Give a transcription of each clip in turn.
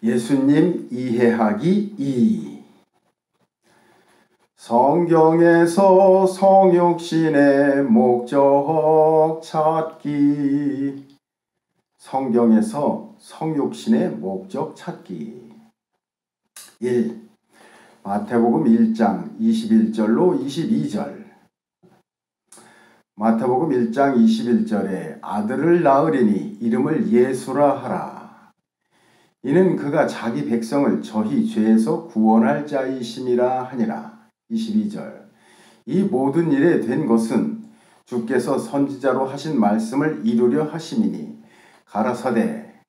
예수님 이해하기 2. 성경에서 성육신의 목적 찾기. 성경에서 성육신의 목적 찾기. 1. 마태복음 1장 21절로 22절. 마태복음 1장 21절에 아들을 낳으리니 이름을 예수라 하라. 이는 그가 자기 백성을 저희 죄에서 구원할 자이심이라 하니라. 22절. 이 모든 일에 된 것은 주께서 선지자로 하신 말씀을 이루려 하심이니 가라사대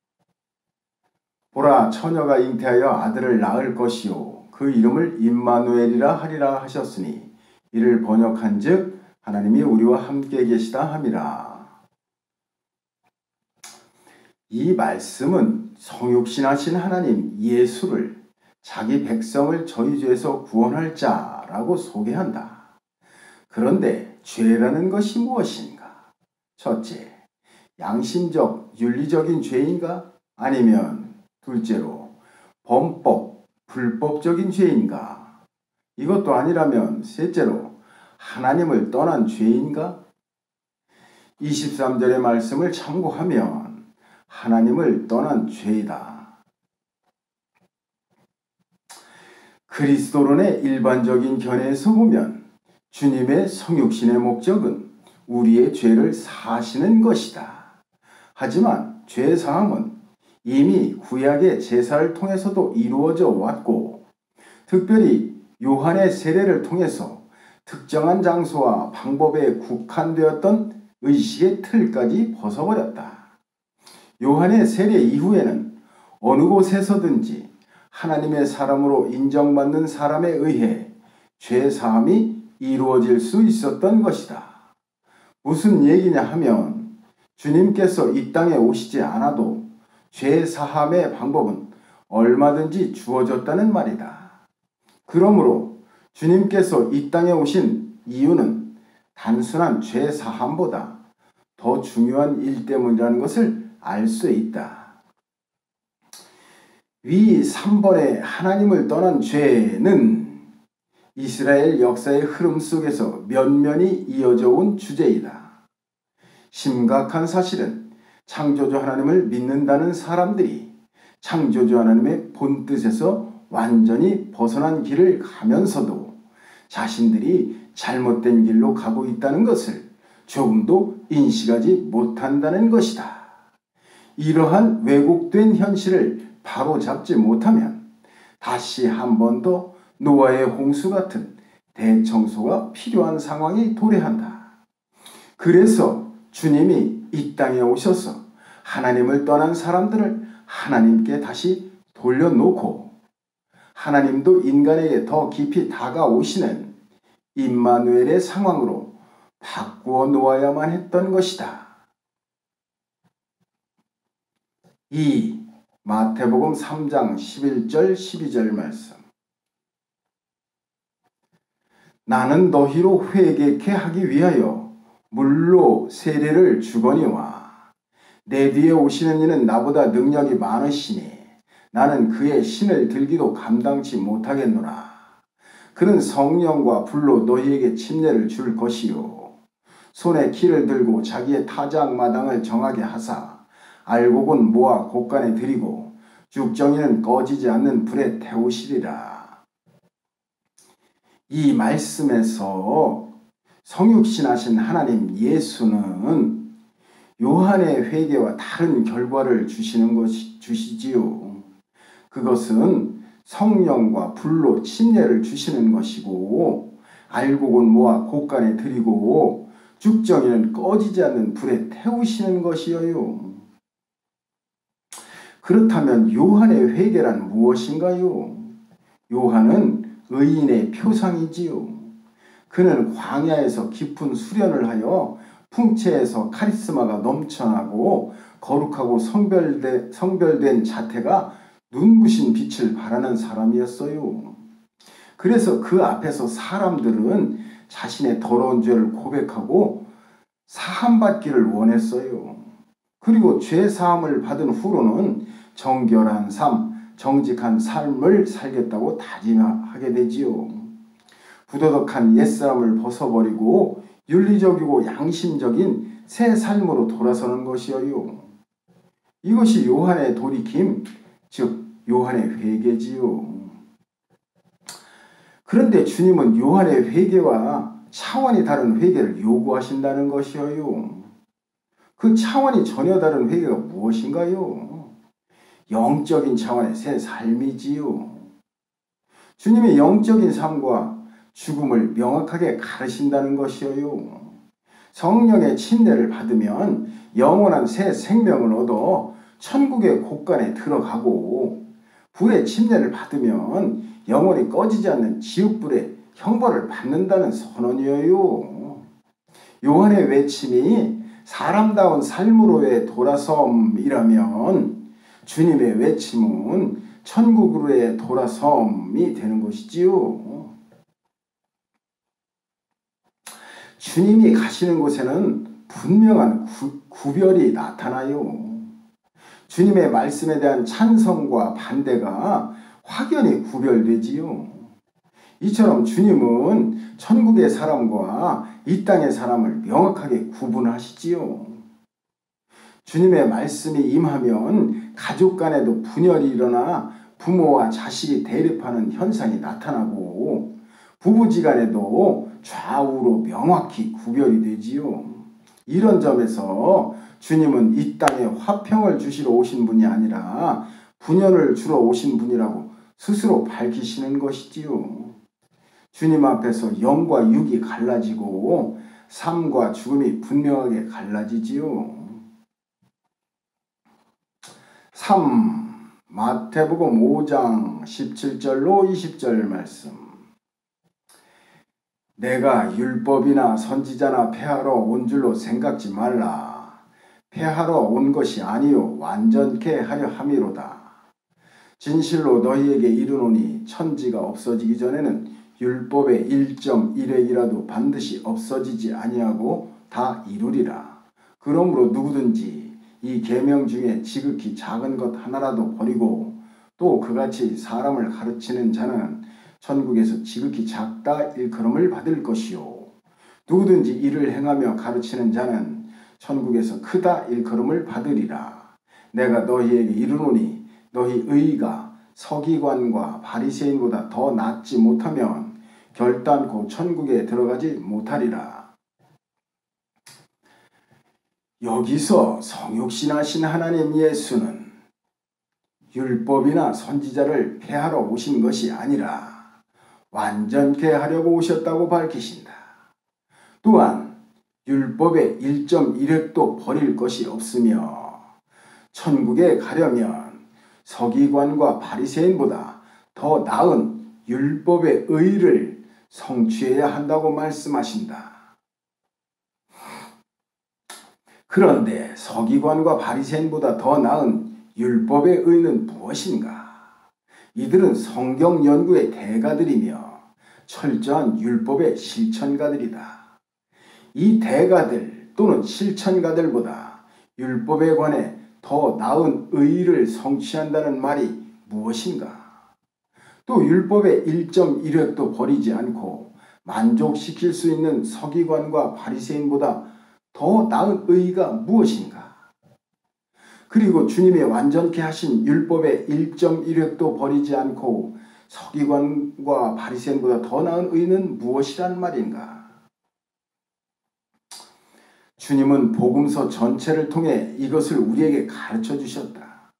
보라 처녀가 잉태하여 아들을 낳을 것이요 그 이름을 임마누엘이라 하리라 하셨으니 이를 번역한즉 하나님이 우리와 함께 계시다 함이라. 이 말씀은 성육신하신 하나님 예수를 자기 백성을 저희 죄에서 구원할 자라고 소개한다. 그런데 죄라는 것이 무엇인가? 첫째, 양심적, 윤리적인 죄인가? 아니면 둘째로 범법, 불법적인 죄인가? 이것도 아니라면 셋째로 하나님을 떠난 죄인가? 23절의 말씀을 참고하면 하나님을 떠난 죄이다. 그리스도론의 일반적인 견해에서 보면 주님의 성육신의 목적은 우리의 죄를 사하시는 것이다. 하지만 죄사함은 이미 구약의 제사를 통해서도 이루어져 왔고 특별히 요한의 세례를 통해서 특정한 장소와 방법에 국한되었던 의식의 틀까지 벗어버렸다. 요한의 세례 이후에는 어느 곳에서든지 하나님의 사람으로 인정받는 사람에 의해 죄사함이 이루어질 수 있었던 것이다. 무슨 얘기냐 하면 주님께서 이 땅에 오시지 않아도 죄사함의 방법은 얼마든지 주어졌다는 말이다. 그러므로 주님께서 이 땅에 오신 이유는 단순한 죄사함보다 더 중요한 일 때문이라는 것을 알 수 있다. 위 3번의 하나님을 떠난 죄는 이스라엘 역사의 흐름 속에서 면면이 이어져 온 주제이다. 심각한 사실은 창조주 하나님을 믿는다는 사람들이 창조주 하나님의 본뜻에서 완전히 벗어난 길을 가면서도 자신들이 잘못된 길로 가고 있다는 것을 조금도 인식하지 못한다는 것이다. 이러한 왜곡된 현실을 바로잡지 못하면 다시 한 번 더 노아의 홍수 같은 대청소가 필요한 상황이 도래한다. 그래서 주님이 이 땅에 오셔서 하나님을 떠난 사람들을 하나님께 다시 돌려놓고 하나님도 인간에게 더 깊이 다가오시는 임마누엘의 상황으로 바꾸어 놓아야만 했던 것이다. 2. 마태복음 3장 11절 12절 말씀. 나는 너희로 회개케 하기 위하여 물로 세례를 주거니와 내 뒤에 오시는 이는 나보다 능력이 많으시니 나는 그의 신을 들기도 감당치 못하겠노라. 그는 성령과 불로 너희에게 침례를 줄 것이요 손에 키를 들고 자기의 타작마당을 정하게 하사 알곡은 모아 곳간에 들이고 죽정이는 꺼지지 않는 불에 태우시리라. 이 말씀에서 성육신하신 하나님 예수는 요한의 회개와 다른 결과를 주시지요. 그것은 성령과 불로 침례를 주시는 것이고 알곡은 모아 곳간에 들이고 죽정이는 꺼지지 않는 불에 태우시는 것이어요. 그렇다면 요한의 회개란 무엇인가요? 요한은 의인의 표상이지요. 그는 광야에서 깊은 수련을 하여 풍채에서 카리스마가 넘쳐나고 거룩하고 성별된 자태가 눈부신 빛을 발하는 사람이었어요. 그래서 그 앞에서 사람들은 자신의 더러운 죄를 고백하고 사함받기를 원했어요. 그리고 죄 사함을 받은 후로는 정결한 삶, 정직한 삶을 살겠다고 다짐하게 되지요. 부도덕한 옛사람을 벗어버리고 윤리적이고 양심적인 새 삶으로 돌아서는 것이어요. 이것이 요한의 돌이킴, 즉 요한의 회개지요. 그런데 주님은 요한의 회개와 차원이 다른 회개를 요구하신다는 것이어요. 그 차원이 전혀 다른 회개가 무엇인가요? 영적인 차원의 새 삶이지요. 주님의 영적인 삶과 죽음을 명확하게 가르친다는 것이어요. 성령의 침례를 받으면 영원한 새 생명을 얻어 천국의 곳간에 들어가고, 불의 침례를 받으면 영원히 꺼지지 않는 지옥불의 형벌을 받는다는 선언이에요. 요한의 외침이 사람다운 삶으로의 돌아섬이라면 주님의 외침은 천국으로의 돌아섬이 되는 것이지요. 주님이 가시는 곳에는 분명한 구별이 나타나요. 주님의 말씀에 대한 찬성과 반대가 확연히 구별되지요. 이처럼 주님은 천국의 사람과 이 땅의 사람을 명확하게 구분하시지요. 주님의 말씀이 임하면 가족 간에도 분열이 일어나 부모와 자식이 대립하는 현상이 나타나고, 부부지간에도 좌우로 명확히 구별이 되지요. 이런 점에서 주님은 이 땅에 화평을 주시러 오신 분이 아니라 분열을 주러 오신 분이라고 스스로 밝히시는 것이지요. 주님 앞에서 영과 육이 갈라지고 삶과 죽음이 분명하게 갈라지지요. 3. 마태복음 5장 17절로 20절 말씀. 내가 율법이나 선지자나 폐하러 온 줄로 생각지 말라. 폐하러 온 것이 아니요 완전케 하려 함이로다. 진실로 너희에게 이르노니 천지가 없어지기 전에는 율법의 1.1획이라도 반드시 없어지지 아니하고 다 이루리라. 그러므로 누구든지 이 계명 중에 지극히 작은 것 하나라도 버리고 또 그같이 사람을 가르치는 자는 천국에서 지극히 작다 일컬음을 받을 것이요, 누구든지 이를 행하며 가르치는 자는 천국에서 크다 일컬음을 받으리라. 내가 너희에게 이르노니 너희 의가 서기관과 바리새인보다 더 낫지 못하면 결단코 천국에 들어가지 못하리라. 여기서 성육신하신 하나님 예수는 율법이나 선지자를 폐하러 오신 것이 아니라 완전케 하려고 오셨다고 밝히신다. 또한 율법의 1.1획도 버릴 것이 없으며 천국에 가려면 서기관과 바리새인보다 더 나은 율법의 의를 성취해야 한다고 말씀하신다. 그런데 서기관과 바리새인보다 더 나은 율법의 의는 무엇인가? 이들은 성경 연구의 대가들이며 철저한 율법의 실천가들이다. 이 대가들 또는 실천가들보다 율법에 관해 더 나은 의의를 성취한다는 말이 무엇인가? 또 율법의 1.1획도 버리지 않고 만족시킬 수 있는 서기관과 바리새인보다 더 나은 의의가 무엇인가? 그리고 주님이 완전케 하신 율법의 1.1획도 버리지 않고 서기관과 바리새인보다 더 나은 의의는 무엇이란 말인가? 주님은 복음서 전체를 통해 이것을 우리에게 가르쳐 주셨다.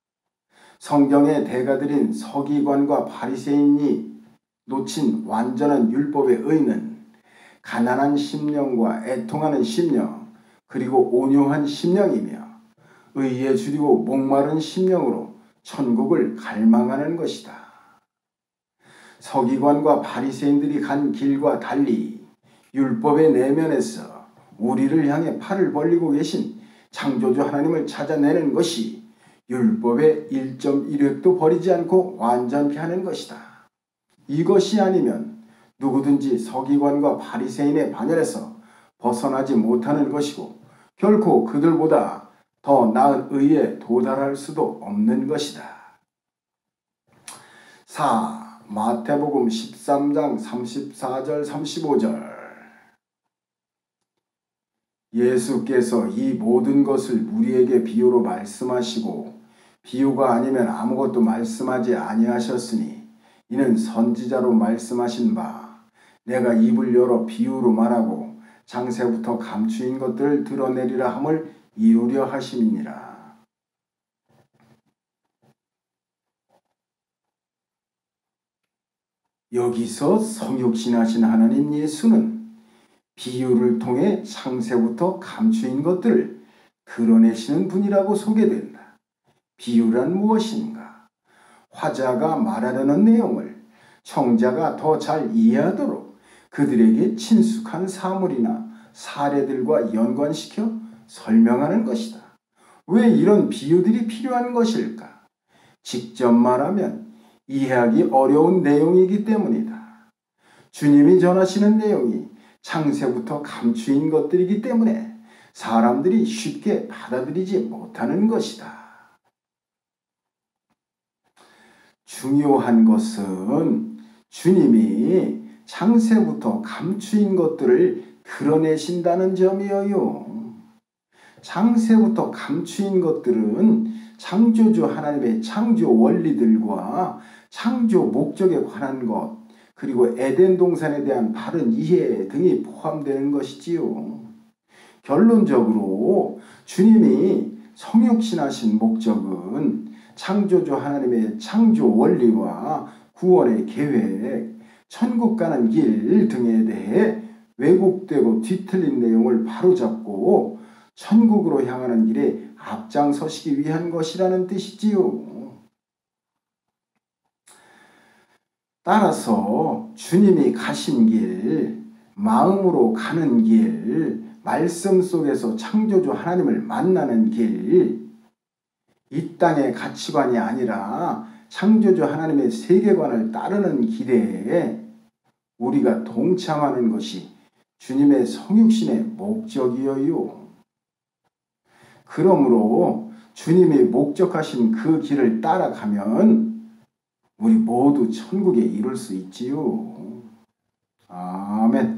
성경의 대가들인 서기관과 바리새인이 놓친 완전한 율법의 의는 가난한 심령과 애통하는 심령, 그리고 온유한 심령이며 의에 줄이고 목마른 심령으로 천국을 갈망하는 것이다. 서기관과 바리새인들이 간 길과 달리 율법의 내면에서 우리를 향해 팔을 벌리고 계신 창조주 하나님을 찾아내는 것이 율법의 1.1획도 버리지 않고 완전케 하는 것이다. 이것이 아니면 누구든지 서기관과 바리새인의 반열에서 벗어나지 못하는 것이고 결코 그들보다 더 나은 의에 도달할 수도 없는 것이다. 4. 마태복음 13장 34절 35절 예수께서 이 모든 것을 우리에게 비유로 말씀하시고 비유가 아니면 아무것도 말씀하지 아니하셨으니 이는 선지자로 말씀하신 바 내가 입을 열어 비유로 말하고 장세부터 감추인 것들을 드러내리라 함을 이루려 하심이니라. 여기서 성육신하신 하나님 예수는 비유를 통해 창세부터 감추인 것들을 드러내시는 분이라고 소개된다. 비유란 무엇인가? 화자가 말하려는 내용을 청자가 더 잘 이해하도록 그들에게 친숙한 사물이나 사례들과 연관시켜 설명하는 것이다. 왜 이런 비유들이 필요한 것일까? 직접 말하면 이해하기 어려운 내용이기 때문이다. 주님이 전하시는 내용이 창세부터 감추인 것들이기 때문에 사람들이 쉽게 받아들이지 못하는 것이다. 중요한 것은 주님이 창세부터 감추인 것들을 드러내신다는 점이에요. 창세부터 감추인 것들은 창조주 하나님의 창조 원리들과 창조 목적에 관한 것, 그리고 에덴 동산에 대한 바른 이해 등이 포함되는 것이지요. 결론적으로 주님이 성육신하신 목적은 창조주 하나님의 창조 원리와 구원의 계획, 천국 가는 길 등에 대해 왜곡되고 뒤틀린 내용을 바로잡고 천국으로 향하는 길에 앞장서시기 위한 것이라는 뜻이지요. 따라서 주님이 가신 길, 마음으로 가는 길, 말씀 속에서 창조주 하나님을 만나는 길, 이 땅의 가치관이 아니라 창조주 하나님의 세계관을 따르는 길에 우리가 동참하는 것이 주님의 성육신의 목적이에요. 그러므로 주님이 목적하신 그 길을 따라가면 우리 모두 천국에 이룰 수 있지요. 아멘.